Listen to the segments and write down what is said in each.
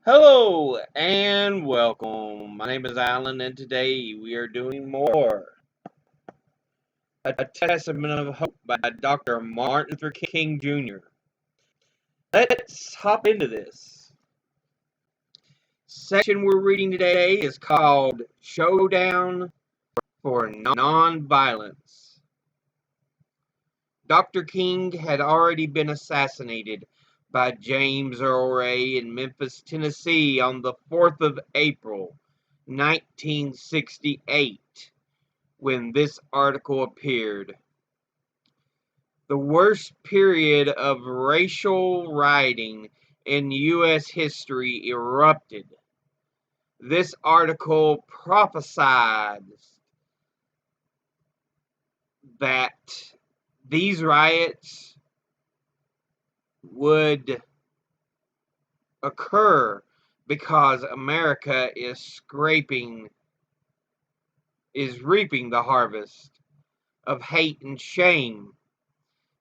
Hello and welcome. My name is Alan, and today we are doing more. A Testament of Hope by Dr. Martin Luther King Jr. Let's hop into this. Section we're reading today is called Showdown for Nonviolence. Dr. King had already been assassinated by James Earl Ray in Memphis, Tennessee on the 4th of April, 1968. When this article appeared. The worst period of racial rioting in U.S. history erupted. This article prophesied that these riots would occur because America is reaping the harvest of hate and shame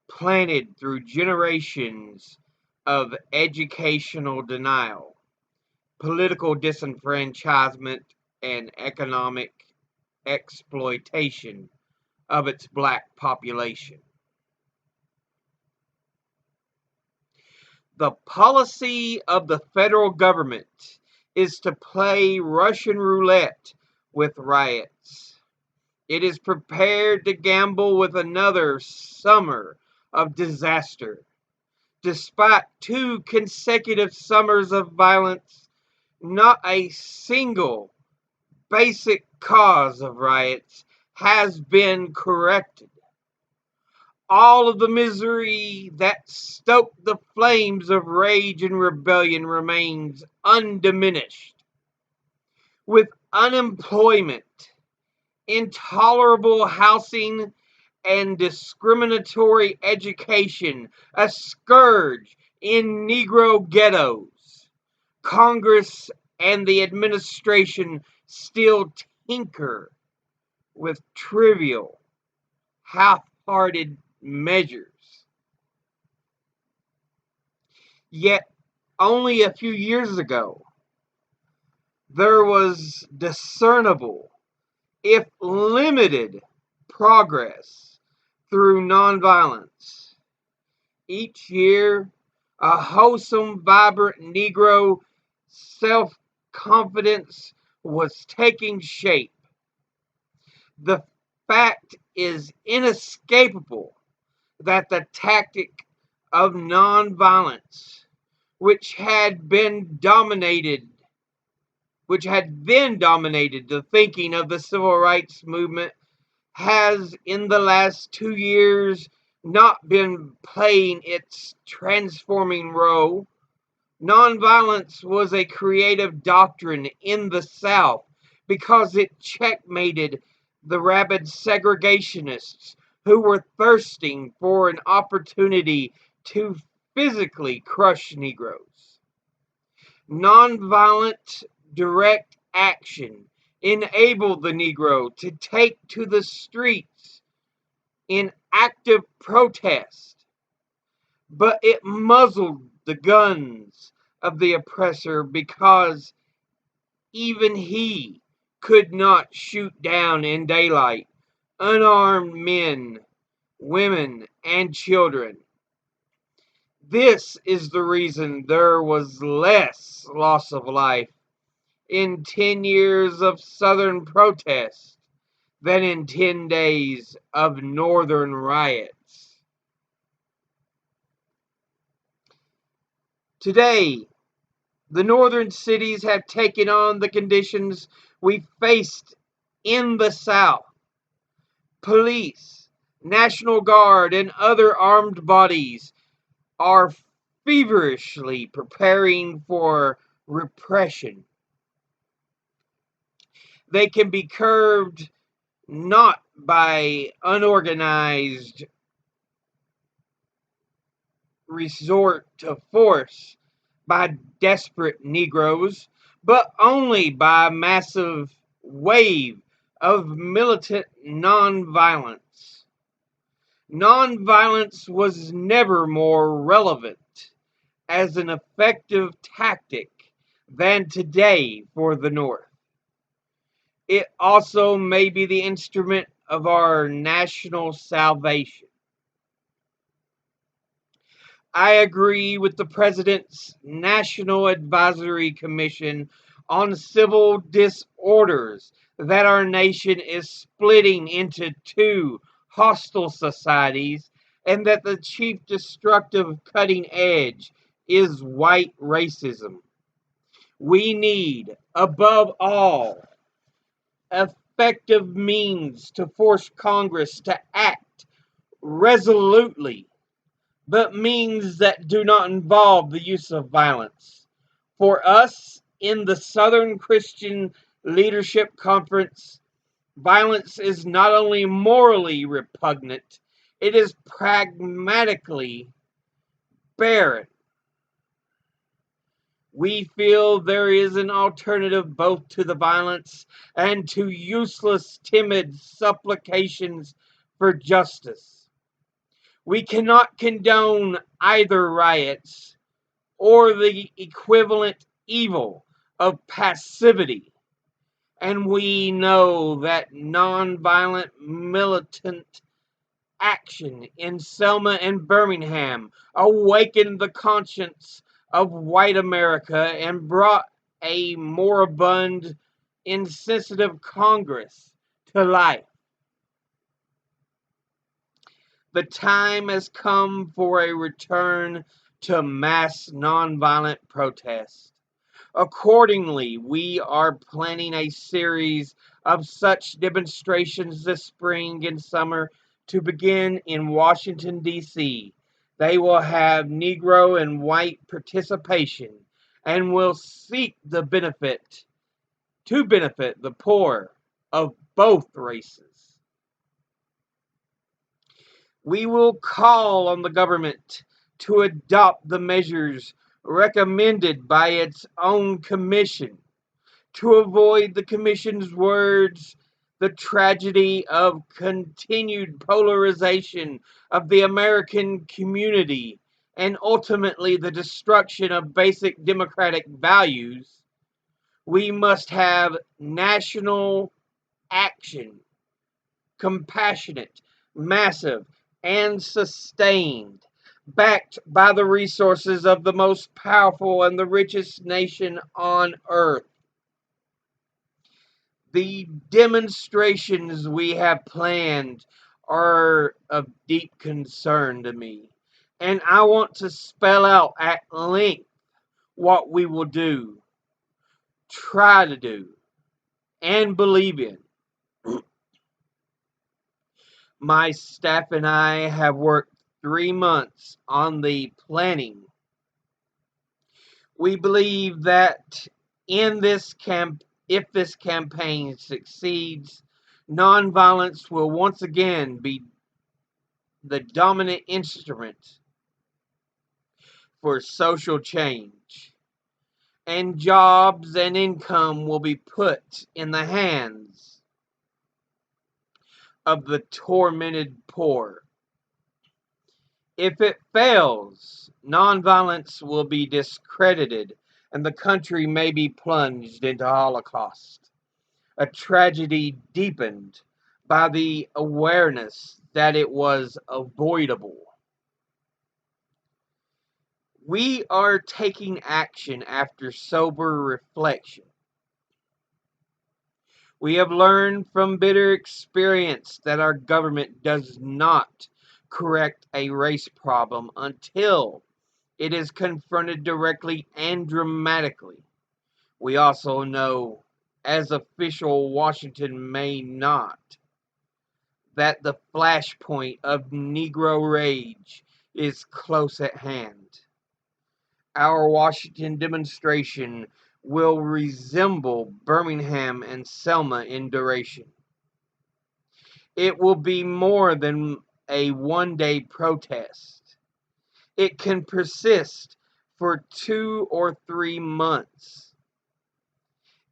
planted through generations of educational denial, political disenfranchisement, and economic exploitation of its black population. The policy of the federal government is to play Russian roulette with riots. It is prepared to gamble with another summer of disaster. Despite 2 consecutive summers of violence, not a single basic cause of riots has been corrected. All of the misery that stoked the flames of rage and rebellion remains undiminished. With unemployment, intolerable housing, and discriminatory education a scourge in Negro ghettos, Congress and the administration still tinker with trivial, half-hearted measures. Yet, only a few years ago, there was discernible, if limited, progress through nonviolence. Each year, a wholesome, vibrant Negro self-confidence was taking shape. The fact is inescapable that the tactic of nonviolence, which had then dominated the thinking of the civil rights movement, has in the last 2 years not been playing its transforming role. Nonviolence was a creative doctrine in the South because it checkmated the rabid segregationists who were thirsting for an opportunity to physically crush Negroes. Nonviolent direct action enabled the Negro to take to the streets in active protest, but it muzzled the guns of the oppressor because even he could not shoot down in daylight unarmed men, women, and children. This is the reason there was less loss of life in 10 years of Southern protest than in 10 days of Northern riots. Today, the Northern cities have taken on the conditions we faced in the South. Police, National Guard, and other armed bodies are feverishly preparing for repression. They can be curbed not by unorganized resort to force by desperate Negroes, but only by a massive wave of militant nonviolence. Nonviolence was never more relevant as an effective tactic than today for the North. It also may be the instrument of our national salvation. I agree with the President's National Advisory Commission on Civil Disorders that our nation is splitting into two hostile societies and that the chief destructive cutting edge is white racism. We need, above all, effective means to force Congress to act resolutely, but means that do not involve the use of violence. For us in the Southern Christian Leadership Conference, violence is not only morally repugnant, it is pragmatically barren. We feel there is an alternative both to the violence and to useless, timid supplications for justice. We cannot condone either riots or the equivalent evil of passivity. And we know that nonviolent militant action in Selma and Birmingham awakened the conscience of white America and brought a moribund, insensitive Congress to life. The time has come for a return to mass nonviolent protest. Accordingly, we are planning a series of such demonstrations this spring and summer to begin in Washington, D.C. They will have Negro and white participation and will seek to benefit the poor of both races. We will call on the government to adopt the measures recommended by its own commission. To avoid the commission's words, the tragedy of continued polarization of the American community and ultimately the destruction of basic democratic values, we must have national action, compassionate, massive, and sustained, backed by the resources of the most powerful and the richest nation on earth. The demonstrations we have planned are of deep concern to me, and I want to spell out at length what we will do, try to do, and believe in. My staff and I have worked 3 months on the planning. We believe that if this campaign succeeds, nonviolence will once again be the dominant instrument for social change, and jobs and income will be put in the hands of the tormented poor. If it fails, nonviolence will be discredited and the country may be plunged into Holocaust, a tragedy deepened by the awareness that it was avoidable. We are taking action after sober reflection. We have learned from bitter experience that our government does not correct a race problem until it is confronted directly and dramatically. We also know, as official Washington may not, that the flashpoint of Negro rage is close at hand. Our Washington demonstration will resemble Birmingham and Selma in duration. It will be more than a one-day protest. It can persist for 2 or 3 months.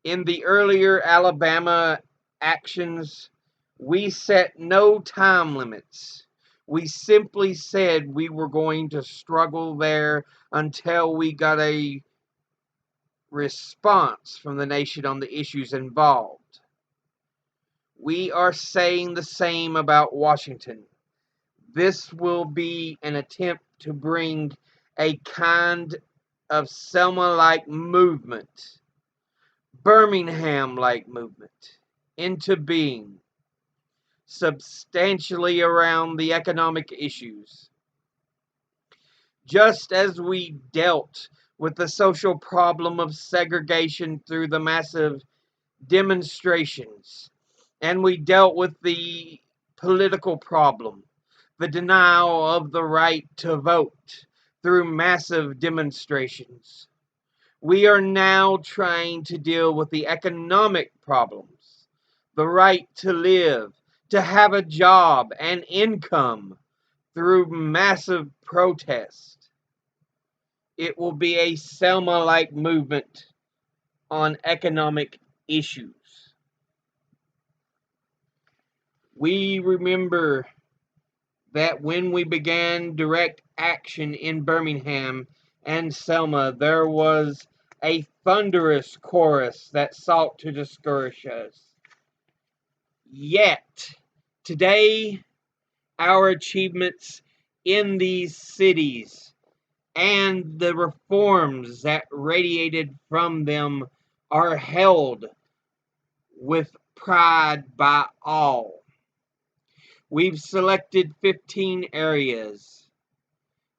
In the earlier Alabama actions, we set no time limits. We simply said we were going to struggle there until we got a response from the nation on the issues involved. We are saying the same about Washington. This will be an attempt to bring a kind of Selma-like movement, Birmingham-like movement, into being, substantially around the economic issues. Just as we dealt with the social problem of segregation through the massive demonstrations, and we dealt with the political problem, the denial of the right to vote through massive demonstrations. We are now trying to deal with the economic problems, the right to live, to have a job and income through massive protest. It will be a Selma-like movement on economic issues. We remember that when we began direct action in Birmingham and Selma, there was a thunderous chorus that sought to discourage us. Yet, today, our achievements in these cities and the reforms that radiated from them are held with pride by all. We've selected 15 areas,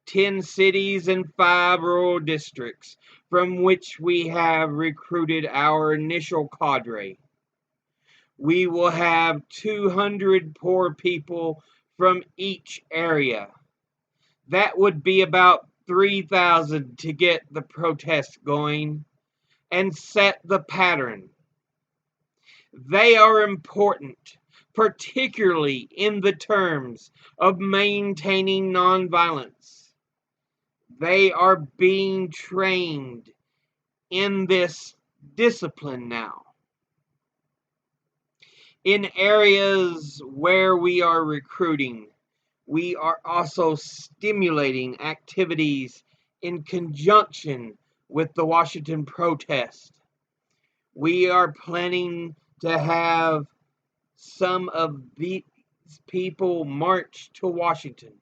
10 cities and 5 rural districts from which we have recruited our initial cadre. We will have 200 poor people from each area. That would be about 3,000 to get the protest going and set the pattern. They are important, particularly in the terms of maintaining nonviolence. They are being trained in this discipline now. In areas where we are recruiting, we are also stimulating activities in conjunction with the Washington protest. We are planning to have some of these people march to Washington.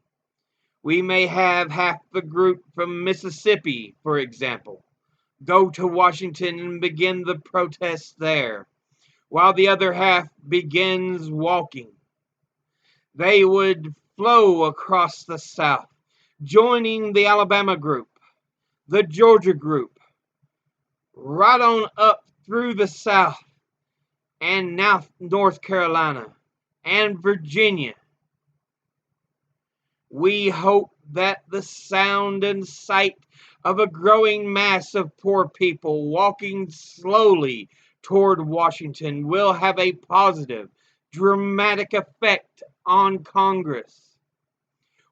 We may have half the group from Mississippi, for example, go to Washington and begin the protest there, while the other half begins walking. They would flow across the South, joining the Alabama group, the Georgia group, right on up through the South and now North Carolina and Virginia. We hope that the sound and sight of a growing mass of poor people walking slowly toward Washington will have a positive, dramatic effect on Congress.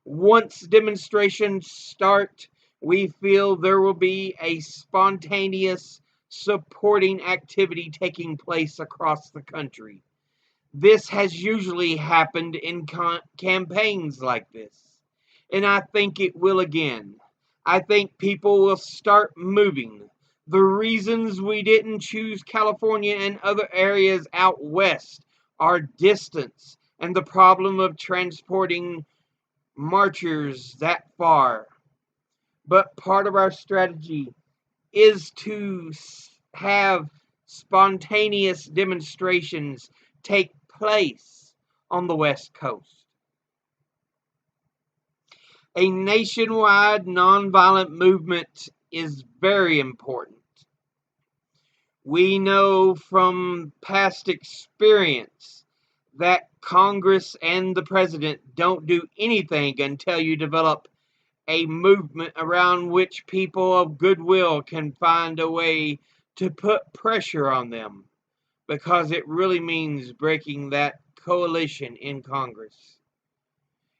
Once demonstrations start, we feel there will be a spontaneous supporting activity taking place across the country. This has usually happened in campaigns like this, and I think it will again. I think people will start moving. The reasons we didn't choose California and other areas out west are distance and the problem of transporting marchers that far. But part of our strategy is to have spontaneous demonstrations take place on the West Coast. A nationwide nonviolent movement is very important. We know from past experience that Congress and the president don't do anything until you develop a movement around which people of goodwill can find a way to put pressure on them, because it really means breaking that coalition in Congress.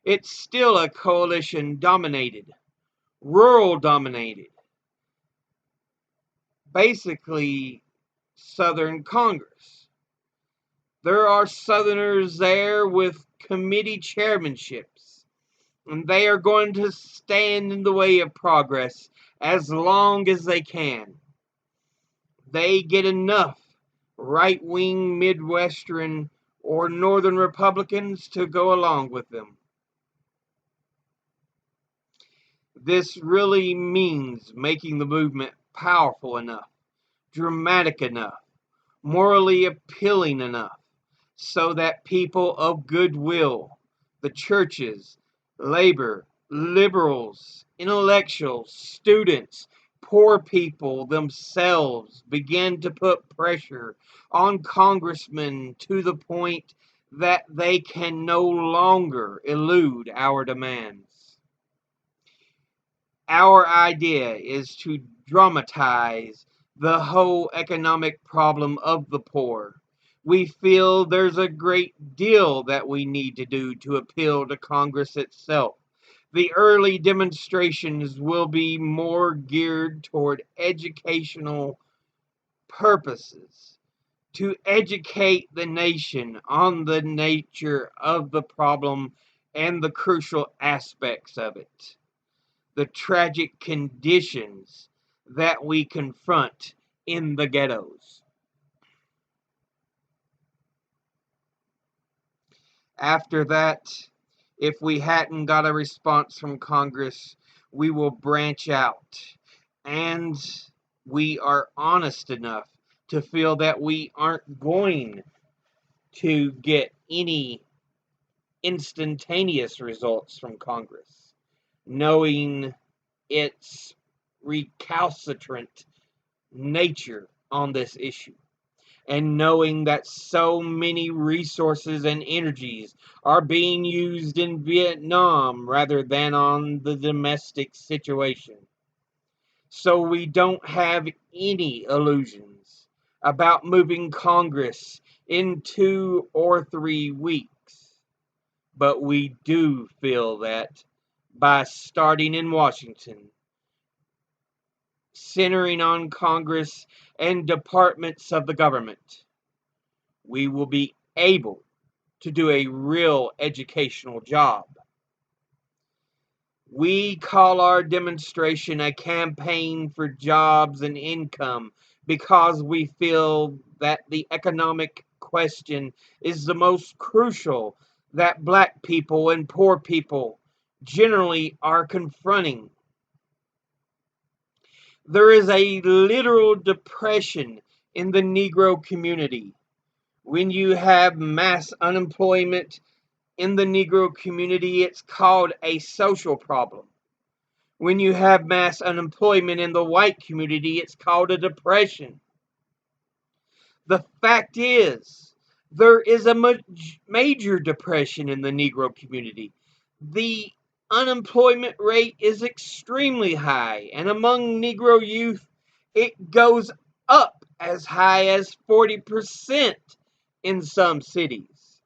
It's still a coalition dominated, rural dominated, basically Southern Congress. There are Southerners there with committee chairmanships, and they are going to stand in the way of progress as long as they can. they get enough right-wing Midwestern or Northern Republicans to go along with them. This really means making the movement powerful enough, dramatic enough, morally appealing enough, so that people of goodwill, the churches, labor, liberals, intellectuals, students, poor people themselves begin to put pressure on congressmen to the point that they can no longer elude our demands. Our idea is to dramatize the whole economic problem of the poor. We feel there's a great deal that we need to do to appeal to Congress itself. The early demonstrations will be more geared toward educational purposes, to educate the nation on the nature of the problem and the crucial aspects of it, the tragic conditions that we confront in the ghettos. After that, if we hadn't got a response from Congress, we will branch out. And we are honest enough to feel that we aren't going to get any instantaneous results from Congress, knowing its recalcitrant nature on this issue, and knowing that so many resources and energies are being used in Vietnam rather than on the domestic situation. So we don't have any illusions about moving Congress in 2 or 3 weeks. But we do feel that by starting in Washington, centering on Congress and departments of the government, we will be able to do a real educational job. We call our demonstration a campaign for jobs and income because we feel that the economic question is the most crucial that black people and poor people generally are confronting. There is a literal depression in the Negro community. When you have mass unemployment in the Negro community, it's called a social problem. When you have mass unemployment in the white community, it's called a depression. The fact is, there is a major depression in the Negro community. The unemployment rate is extremely high, and among Negro youth, it goes up as high as 40% in some cities.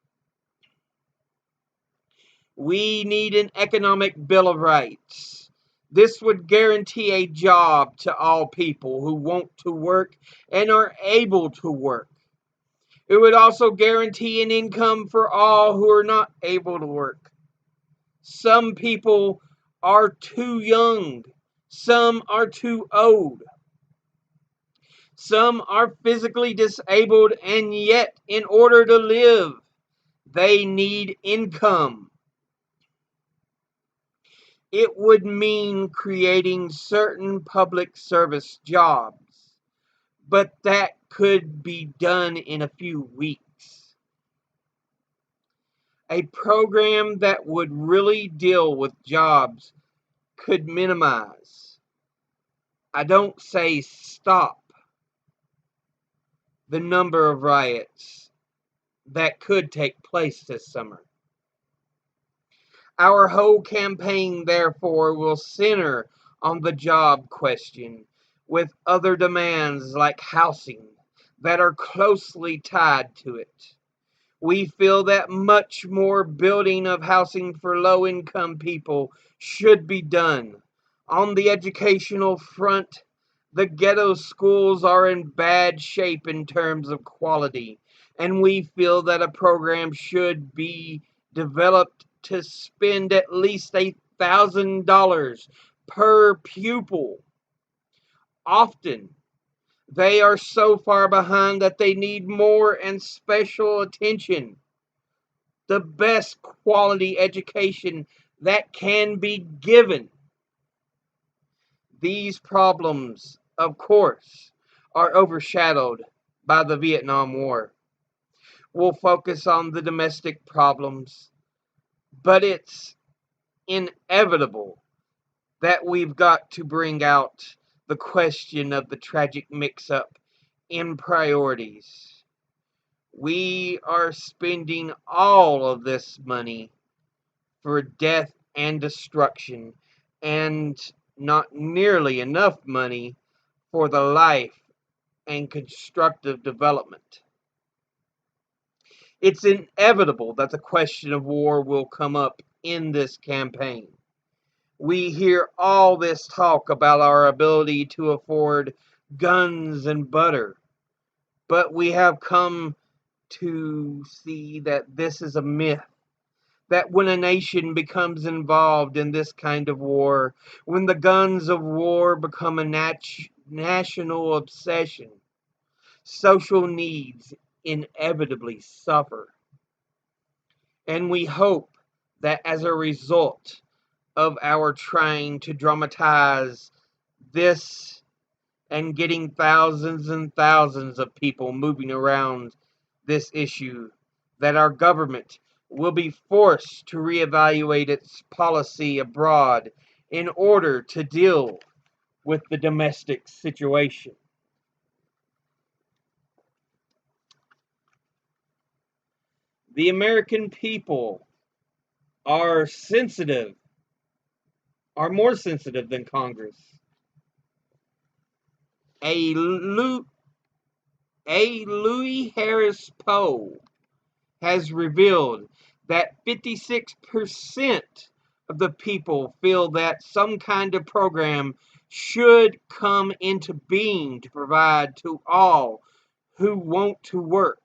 We need an economic Bill of Rights. This would guarantee a job to all people who want to work and are able to work. It would also guarantee an income for all who are not able to work. Some people are too young. Some are too old. Some are physically disabled, and yet, in order to live, they need income. It would mean creating certain public service jobs, but that could be done in a few weeks. A program that would really deal with jobs could minimize, I don't say stop, the number of riots that could take place this summer. Our whole campaign, therefore, will center on the job question, with other demands like housing that are closely tied to it. We feel that much more building of housing for low-income people should be done. On the educational front, the ghetto schools are in bad shape in terms of quality, and we feel that a program should be developed to spend at least $1,000 per pupil. Often, They are so far behind that they need more and special attention. The best quality education that can be given. These problems, of course, are overshadowed by the Vietnam War. We'll focus on the domestic problems, but it's inevitable that we've got to bring out the question of the tragic mix-up in priorities. We are spending all of this money for death and destruction, and not nearly enough money for the life and constructive development. It's inevitable that the question of war will come up in this campaign. We hear all this talk about our ability to afford guns and butter, but we have come to see that this is a myth. That when a nation becomes involved in this kind of war, when the guns of war become a national obsession, social needs inevitably suffer. And we hope that as a result of our trying to dramatize this and getting thousands and thousands of people moving around this issue, that our government will be forced to reevaluate its policy abroad in order to deal with the domestic situation. The American people are sensitive, are more sensitive than Congress. A, Louis Harris poll has revealed that 56% of the people feel that some kind of program should come into being to provide to all who want to work.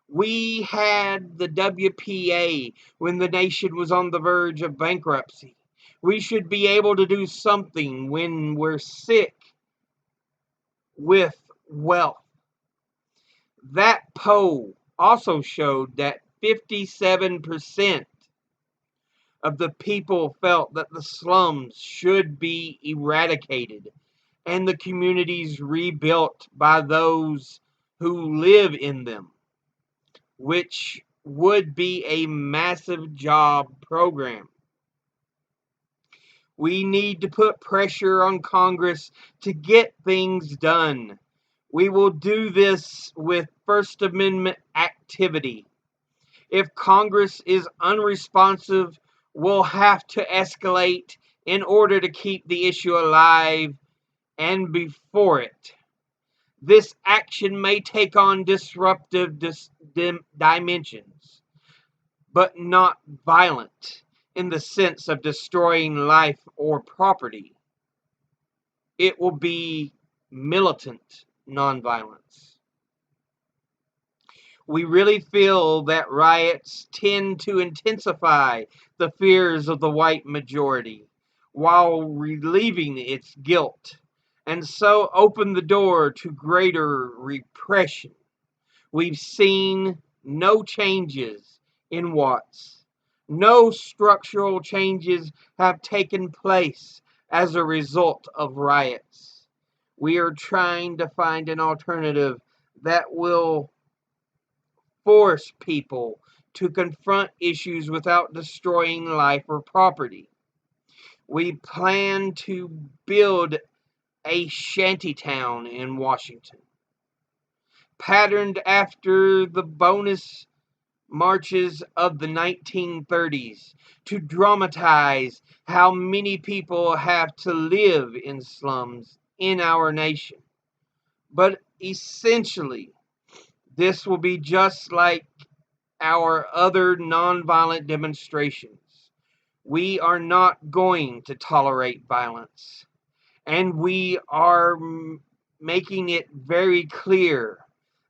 We had the WPA when the nation was on the verge of bankruptcy. We should be able to do something when we're sick with wealth. That poll also showed that 57% of the people felt that the slums should be eradicated and the communities rebuilt by those who live in them, which would be a massive job program. We need to put pressure on Congress to get things done. We will do this with First Amendment activity. If Congress is unresponsive, we'll have to escalate in order to keep the issue alive and before it. This action may take on disruptive dimensions, but not violent in the sense of destroying life or property. It will be militant nonviolence. We really feel that riots tend to intensify the fears of the white majority while relieving its guilt, and so open the door to greater repression. We've seen no changes in Watts. No structural changes have taken place as a result of riots. We are trying to find an alternative that will force people to confront issues without destroying life or property. We plan to build a shanty town in Washington, patterned after the bonus marches of the 1930s, to dramatize how many people have to live in slums in our nation. But essentially, this will be just like our other nonviolent demonstrations. We are not going to tolerate violence, and we are making it very clear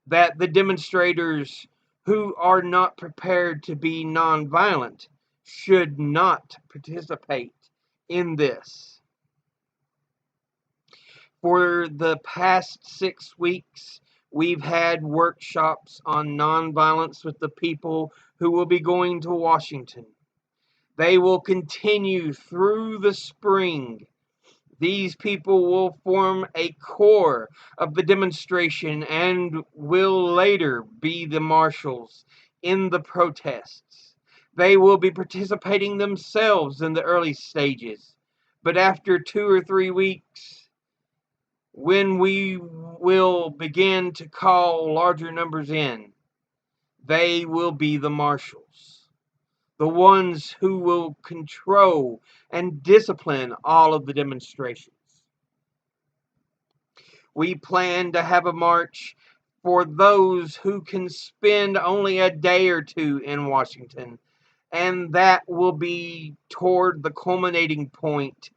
that the demonstrators who are not prepared to be nonviolent should not participate in this. For the past 6 weeks, we've had workshops on nonviolence with the people who will be going to Washington. They will continue through the spring. These people will form a core of the demonstration and will later be the marshals in the protests. They will be participating themselves in the early stages. But after 2 or 3 weeks, when we will begin to call larger numbers in, they will be the marshals, the ones who will control and discipline all of the demonstrations. We plan to have a march for those who can spend only a day or two in Washington, and that will be toward the culminating point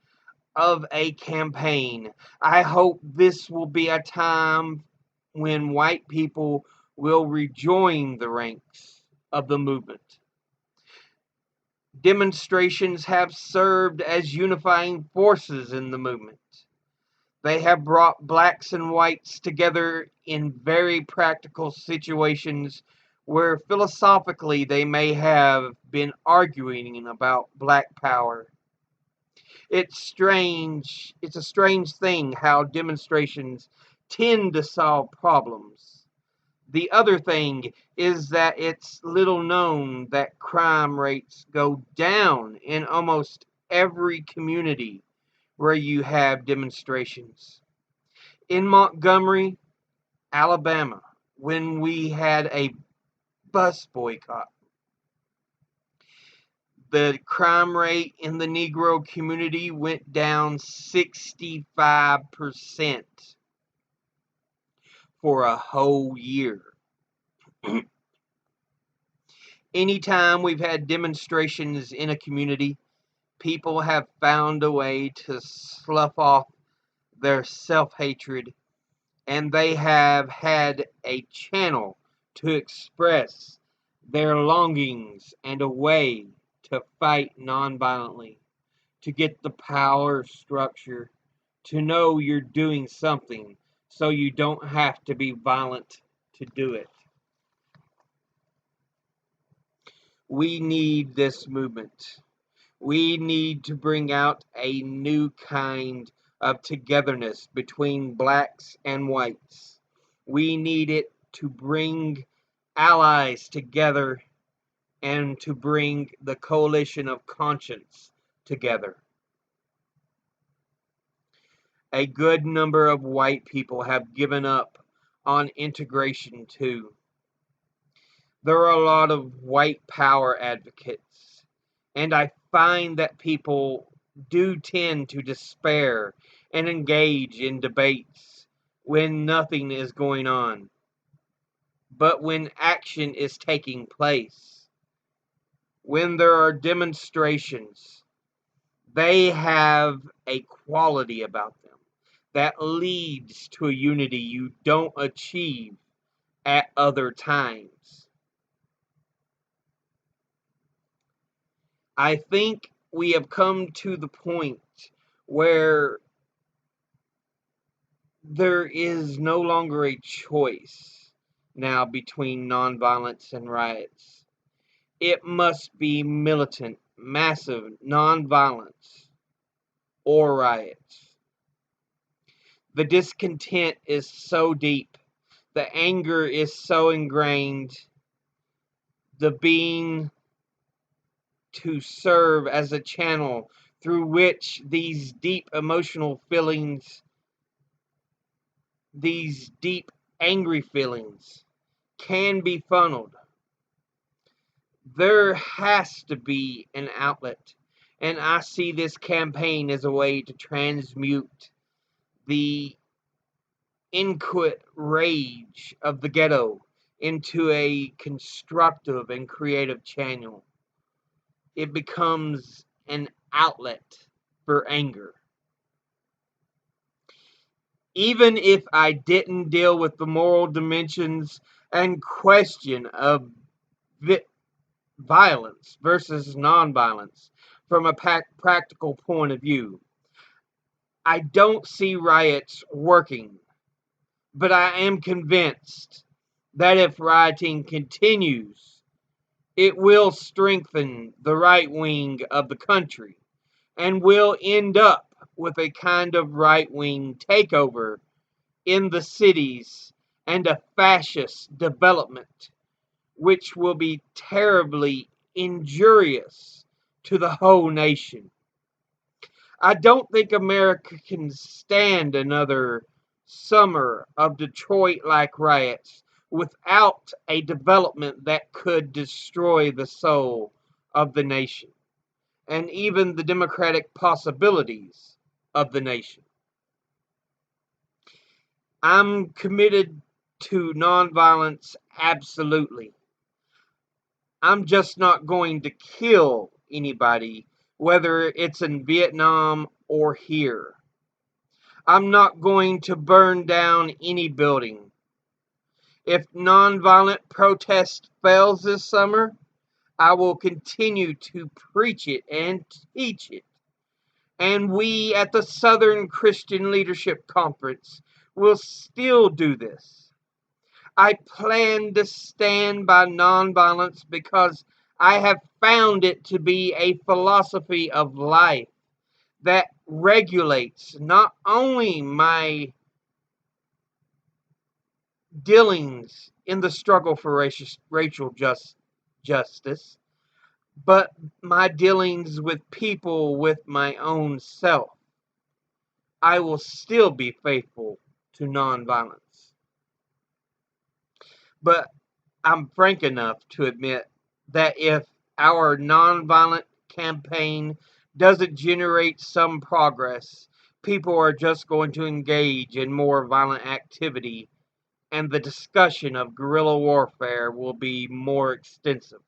of a campaign. I hope this will be a time when white people will rejoin the ranks of the movement. Demonstrations have served as unifying forces in the movement. They have brought blacks and whites together in very practical situations where philosophically they may have been arguing about black power. It's a strange thing how demonstrations tend to solve problems. The other thing is that it's little known that crime rates go down in almost every community where you have demonstrations. In Montgomery, Alabama, when we had a bus boycott, the crime rate in the Negro community went down 65% for a whole year. Anytime we've had demonstrations in a community, people have found a way to slough off their self-hatred, and they have had a channel to express their longings and a way to fight nonviolently, to get the power structure, to know you're doing something so you don't have to be violent to do it. We need this movement. We need to bring out a new kind of togetherness between blacks and whites. We need it to bring allies together and to bring the coalition of conscience together. A good number of white people have given up on integration too. There are a lot of white power advocates, and I find that people do tend to despair and engage in debates when nothing is going on. But when action is taking place, when there are demonstrations, they have a quality about them that leads to a unity you don't achieve at other times. I think we have come to the point where there is no longer a choice now between nonviolence and riots. It must be militant, massive nonviolence or riots. The discontent is so deep, the anger is so ingrained, the being to serve as a channel through which these deep emotional feelings, these deep angry feelings can be funneled. There has to be an outlet, and I see this campaign as a way to transmute the inquit rage of the ghetto into a constructive and creative channel. It becomes an outlet for anger. Even if I didn't deal with the moral dimensions and question of violence versus nonviolence from a practical point of view, I don't see riots working, but I am convinced that if rioting continues, it will strengthen the right wing of the country and will end up with a kind of right wing takeover in the cities and a fascist development, which will be terribly injurious to the whole nation. I don't think America can stand another summer of Detroit like riots without a development that could destroy the soul of the nation and even the democratic possibilities of the nation. I'm committed to nonviolence, absolutely. I'm just not going to kill anybody, whether it's in Vietnam or here. I'm not going to burn down any building. If nonviolent protest fails this summer, I will continue to preach it and teach it. And we at the Southern Christian Leadership Conference will still do this. I plan to stand by nonviolence because I have found it to be a philosophy of life that regulates not only my dealings in the struggle for racial justice, but my dealings with people, with my own self. I will still be faithful to nonviolence. But I'm frank enough to admit that if our nonviolent campaign doesn't generate some progress, people are just going to engage in more violent activity, and the discussion of guerrilla warfare will be more extensive.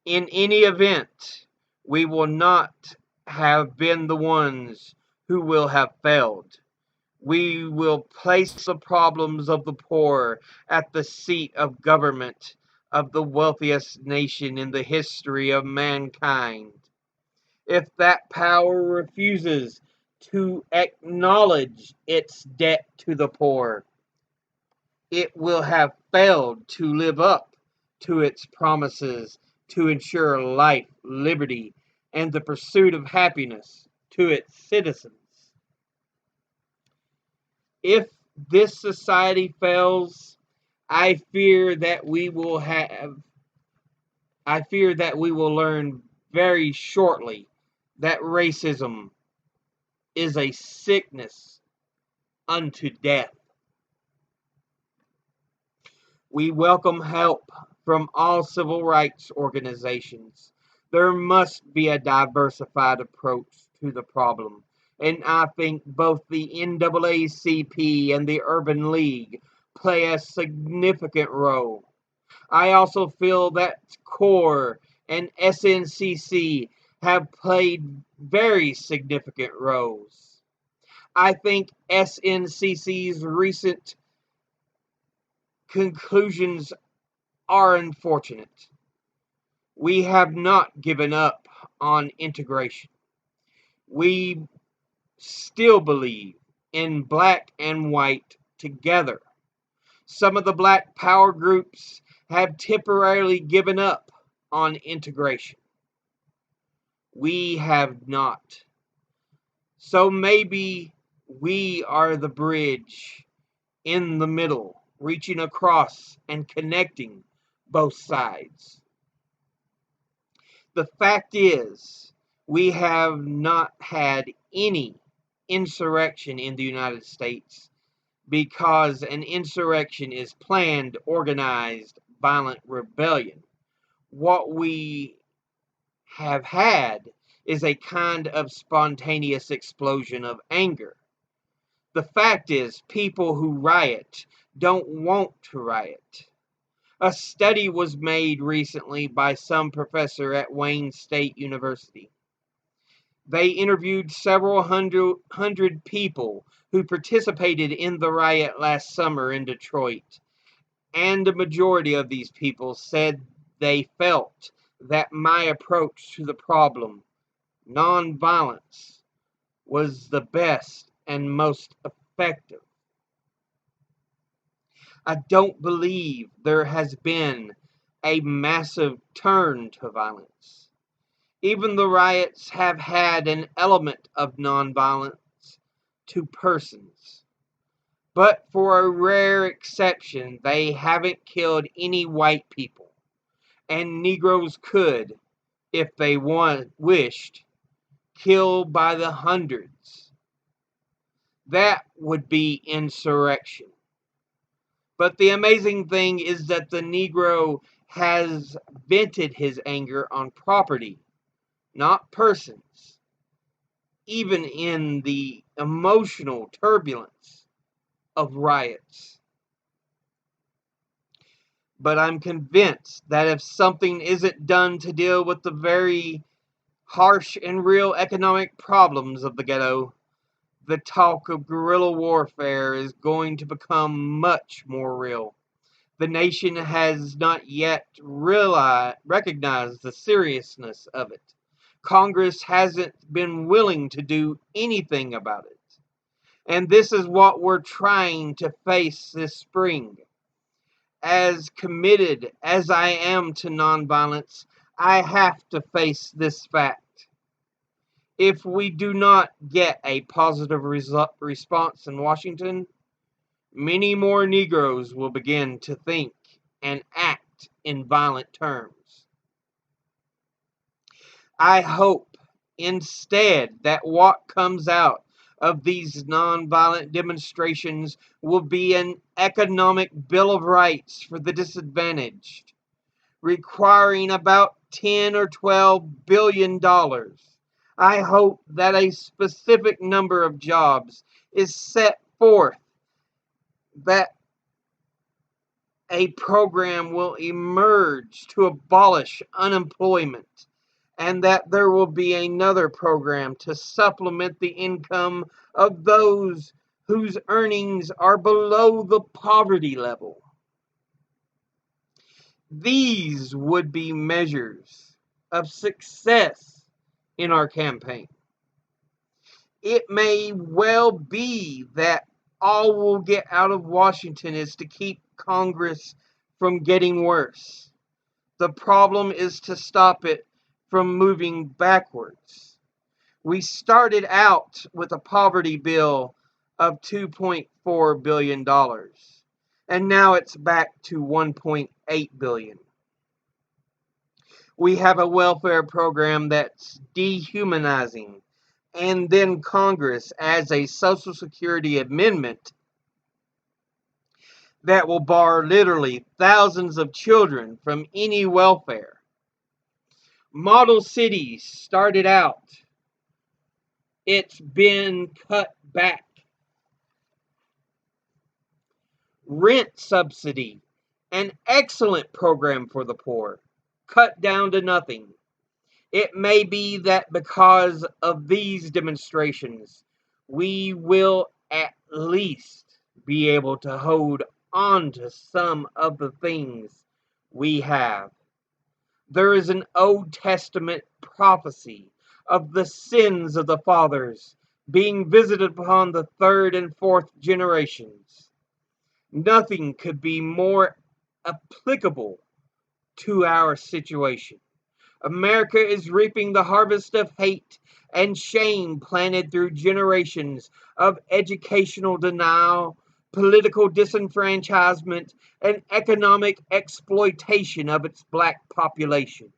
In any event, we will not have been the ones who will have failed. We will place the problems of the poor at the seat of government of the wealthiest nation in the history of mankind. If that power refuses to acknowledge its debt to the poor, it will have failed to live up to its promises to ensure life, liberty, and the pursuit of happiness to its citizens. If this society fails, I fear that we will have I fear that we will learn very shortly that racism is a sickness unto death. We welcome help from all civil rights organizations. There must be a diversified approach to the problem, and I think both the NAACP and the Urban League play a significant role. I also feel that CORE and SNCC have played very significant roles. I think SNCC's recent conclusions are unfortunate. We have not given up on integration. We still believe in black and white together. Some of the black power groups have temporarily given up on integration. We have not. So maybe we are the bridge in the middle, reaching across and connecting both sides. The fact is, we have not had any insurrection in the United States because an insurrection is planned, organized, violent rebellion. What we have had is a kind of spontaneous explosion of anger. The fact is, people who riot don't want to riot. A study was made recently by some professor at Wayne State University. They interviewed several hundred people who participated in the riot last summer in Detroit, and a majority of these people said they felt that my approach to the problem, nonviolence, was the best and most effective. I don't believe there has been a massive turn to violence. Even the riots have had an element of nonviolence to persons. But for a rare exception, they haven't killed any white people. And Negroes could, if they wished, kill by the hundreds. That would be insurrection. But the amazing thing is that the Negro has vented his anger on property, not persons, even in the emotional turbulence of riots. But I'm convinced that if something isn't done to deal with the very harsh and real economic problems of the ghetto, the talk of guerrilla warfare is going to become much more real. The nation has not yet recognized the seriousness of it. Congress hasn't been willing to do anything about it. And this is what we're trying to face this spring. As committed as I am to nonviolence, I have to face this fact. If we do not get a positive response in Washington, many more Negroes will begin to think and act in violent terms. I hope instead that what comes out of these nonviolent demonstrations will be an economic Bill of Rights for the disadvantaged, requiring about 10 or 12 billion dollars. I hope that a specific number of jobs is set forth, that a program will emerge to abolish unemployment, and that there will be another program to supplement the income of those whose earnings are below the poverty level. These would be measures of success in our campaign. It may well be that all we'll get out of Washington is to keep Congress from getting worse. The problem is to stop it from moving backwards. We started out with a poverty bill of $2.4 billion, and now it's back to $1.8 billion. We have a welfare program that's dehumanizing, and then Congress adds a Social Security amendment that will bar literally thousands of children from any welfare. Model cities started out. It's been cut back. Rent subsidy, an excellent program for the poor, cut down to nothing. It may be that because of these demonstrations, we will at least be able to hold on to some of the things we have. There is an Old Testament prophecy of the sins of the fathers being visited upon the third and fourth generations. Nothing could be more applicable to our situation. America is reaping the harvest of hate and shame planted through generations of educational denial, political disenfranchisement, and economic exploitation of its black population.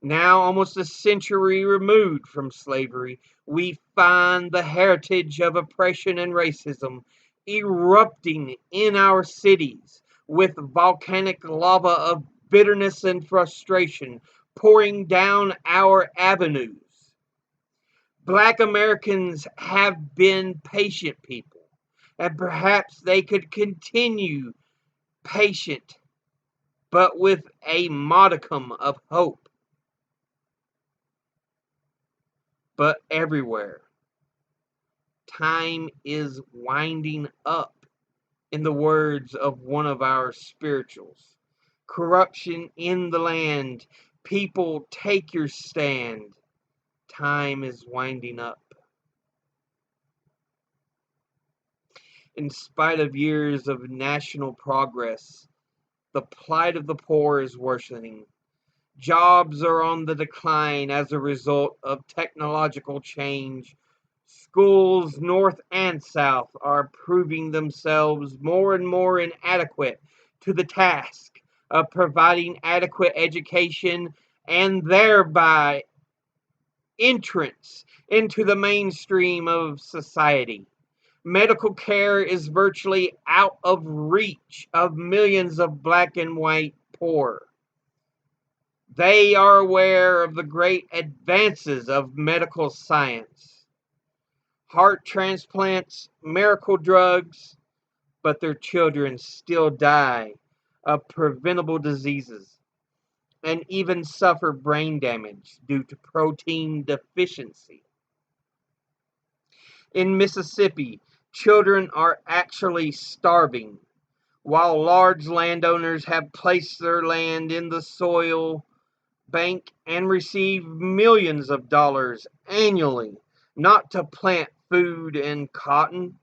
Now, almost a century removed from slavery, we find the heritage of oppression and racism erupting in our cities with volcanic lava of bitterness and frustration pouring down our avenues. Black Americans have been patient people, and perhaps they could continue patient, but with a modicum of hope. But everywhere, time is winding up, in the words of one of our spirituals. Corruption in the land. People, take your stand. Time is winding up. In spite of years of national progress, the plight of the poor is worsening. Jobs are on the decline as a result of technological change. Schools, north and south, are proving themselves more and more inadequate to the task of providing adequate education and thereby entrance into the mainstream of society. Medical care is virtually out of reach of millions of black and white poor. They are aware of the great advances of medical science, heart transplants, miracle drugs, but their children still die of preventable diseases and even suffer brain damage due to protein deficiency. In Mississippi, children are actually starving, while large landowners have placed their land in the soil bank and receive millions of dollars annually not to plant food and cotton.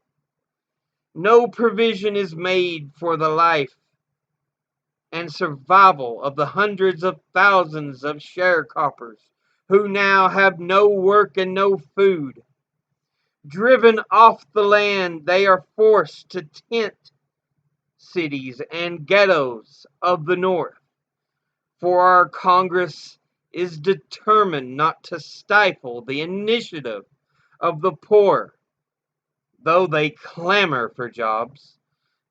No provision is made for the life and survival of the hundreds of thousands of sharecroppers who now have no work and no food. Driven off the land, they are forced to tent cities and ghettos of the North. For our Congress is determined not to stifle the initiative of the poor, though they clamor for jobs,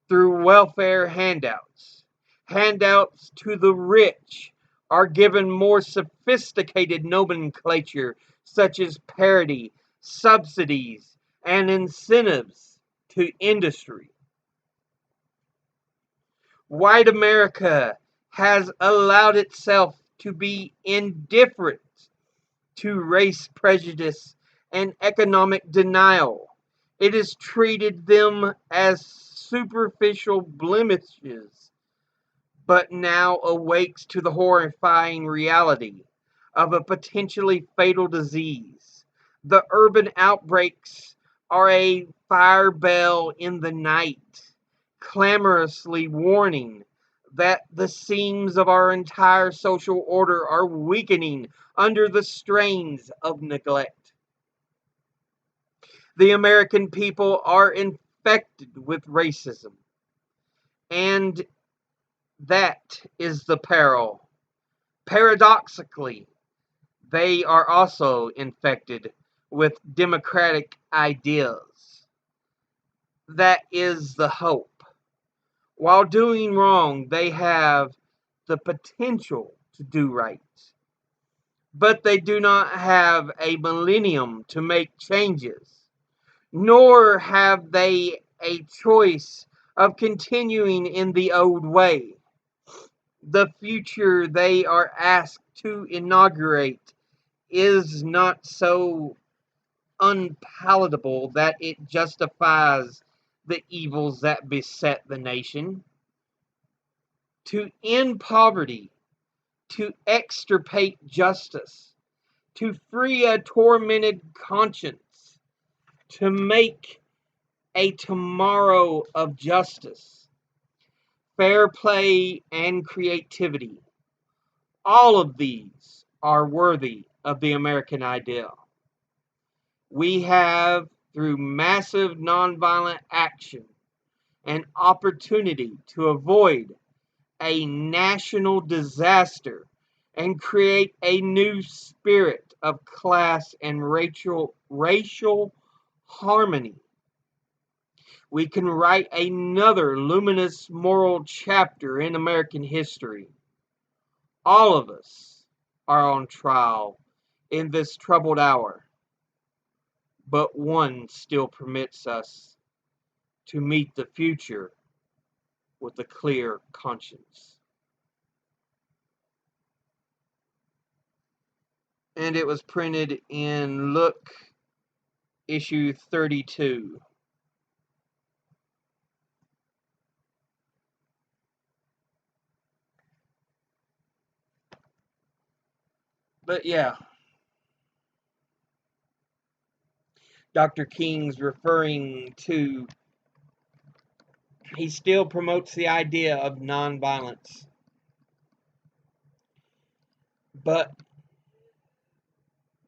through welfare handouts. Handouts to the rich are given more sophisticated nomenclature, such as parity, subsidies, and incentives to industry. White America has allowed itself to be indifferent to race prejudice and economic denial. It has treated them as superficial blemishes, but now awakes to the horrifying reality of a potentially fatal disease. The urban outbreaks are a fire bell in the night, clamorously warning that the seams of our entire social order are weakening under the strains of neglect. The American people are infected with racism, and that is the peril. Paradoxically, they are also infected with democratic ideas. That is the hope. While doing wrong, they have the potential to do right. But they do not have a millennium to make changes, nor have they a choice of continuing in the old way. The future they are asked to inaugurate is not so unpalatable that it justifies the evils that beset the nation. To end poverty, to extirpate justice, to free a tormented conscience, to make a tomorrow of justice, fair play, and creativity. All of these are worthy of the American ideal. We have, through massive nonviolent action, an opportunity to avoid a national disaster and create a new spirit of class and racial harmony. We can write another luminous moral chapter in American history. All of us are on trial in this troubled hour, but one still permits us to meet the future with a clear conscience. And it was printed in Look, issue 32. But yeah, Dr. King's referring to He still promotes the idea of nonviolence. But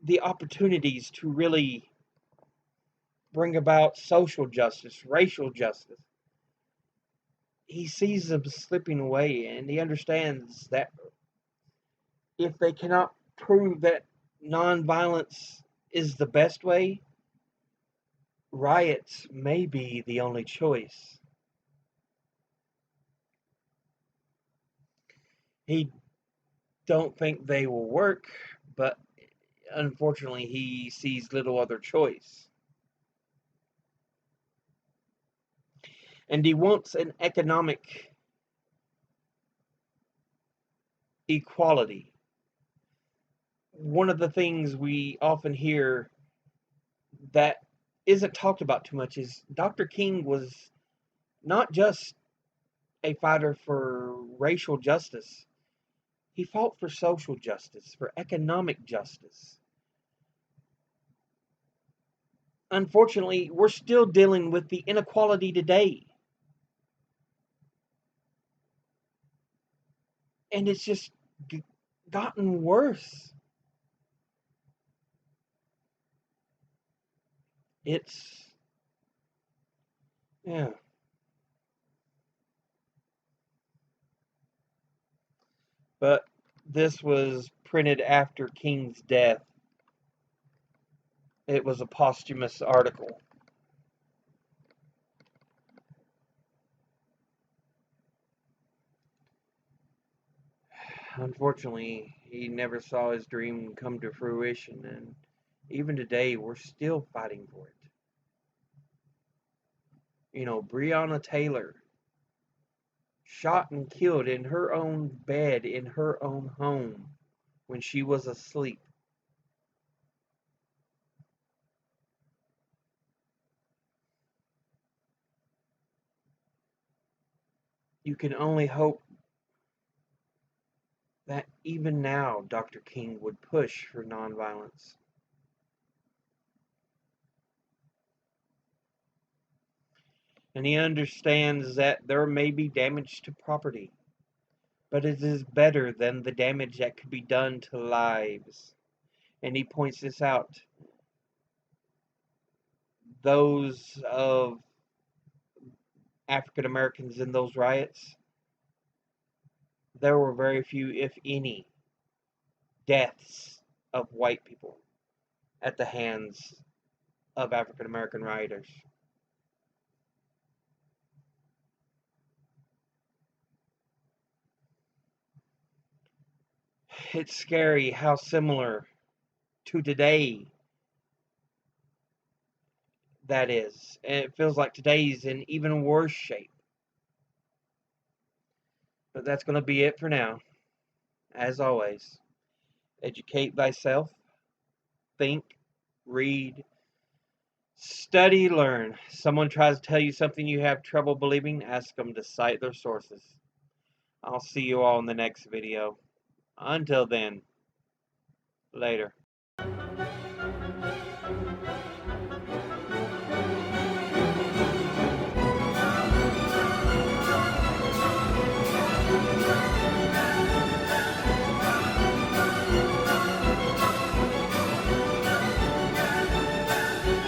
the opportunities to really bring about social justice, racial justice, he sees them slipping away, and he understands that if they cannot prove that nonviolence is the best way, riots may be the only choice. He don't think they will work, but unfortunately he sees little other choice. And he wants an economic equality. One of the things we often hear that isn't talked about too much is Dr. King was not just a fighter for racial justice. He fought for social justice, for economic justice. Unfortunately, we're still dealing with the inequality today. And it's just gotten worse. It's, yeah. But this was printed after King's death. It was a posthumous article. Unfortunately, he never saw his dream come to fruition, and even today, we're still fighting for it. You know, Breonna Taylor, shot and killed in her own bed in her own home when she was asleep. You can only hope that even now Dr. King would push for nonviolence. And he understands that there may be damage to property, but it is better than the damage that could be done to lives. And he points this out. Those of African Americans in those riots, there were very few, if any, deaths of white people at the hands of African American rioters. It's scary how similar to today that is. And it feels like today's in even worse shape. But that's going to be it for now. As always, educate thyself, think, read, study, learn. Someone tries to tell you something you have trouble believing, ask them to cite their sources. I'll see you all in the next video. Until then, later.